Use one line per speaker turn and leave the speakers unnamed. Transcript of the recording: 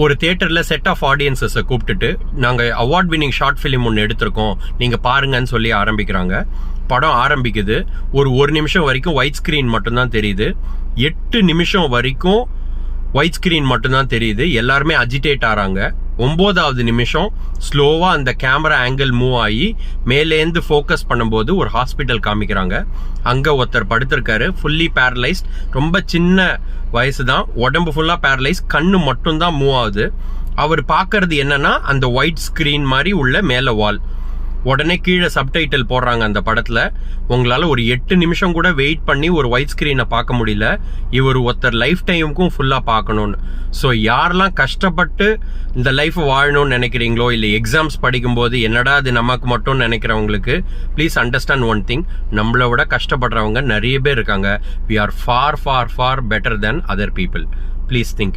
ஒரு தியேட்டரில் set of ஆடியன்ஸஸை கூப்பிட்டுட்டு நாங்கள் அவார்ட் வின்னிங் ஷார்ட் ஃபிலிம் ஒன்று எடுத்திருக்கோம், நீங்கள் பாருங்கன்னு சொல்லி ஆரம்பிக்கிறாங்க. படம் ஆரம்பிக்குது. ஒரு நிமிஷம் வரைக்கும் ஒயிட் ஸ்க்ரீன் மட்டும்தான் தெரியுது. 8 நிமிஷம் வரைக்கும் ஒயிட் ஸ்க்ரீன் மட்டும்தான் தெரியுது. எல்லாருமே அஜிடேட் ஆகிறாங்க. 9வது நிமிஷம் ஸ்லோவாக அந்த கேமரா ஆங்கிள் மூவ் ஆகி மேலேருந்து ஃபோக்கஸ் பண்ணும்போது ஒரு ஹாஸ்பிட்டல் காமிக்கிறாங்க. அங்கே ஒருத்தர் படுத்திருக்காரு, ஃபுல்லி பேரலைஸ்ட். ரொம்ப சின்ன வயசு தான், உடம்பு ஃபுல்லாக பேரலைஸ், கண்ணு மட்டும்தான் மூவ் ஆகுது. அவர் பார்க்கறது என்னன்னா அந்த ஒயிட் ஸ்க்ரீன் மாதிரி உள்ள மேலே வால். உடனே கீழே சப்டைட்டில் போடுறாங்க அந்த படத்தில். உங்களால் ஒரு 8 நிமிஷம் கூட வெயிட் பண்ணி ஒரு ஒயிட் ஸ்க்ரீனை பார்க்க முடியல. இவர் ஒருத்தர் லைஃப் டைமுக்கும் ஃபுல்லாக பார்க்கணுன்னு. ஸோ யாரெல்லாம் கஷ்டப்பட்டு இந்த லைஃப் வாழணும்னு நினைக்கிறீங்களோ, இல்லை எக்ஸாம்ஸ் படிக்கும்போது என்னடா அது நமக்கு மட்டும் நினைக்கிறவங்களுக்கு ப்ளீஸ் அண்டர்ஸ்டாண்ட் ஒன் திங். நம்மளை விட கஷ்டப்படுறவங்க நிறைய பேர் இருக்காங்க. We are for for for better than other people. Please think.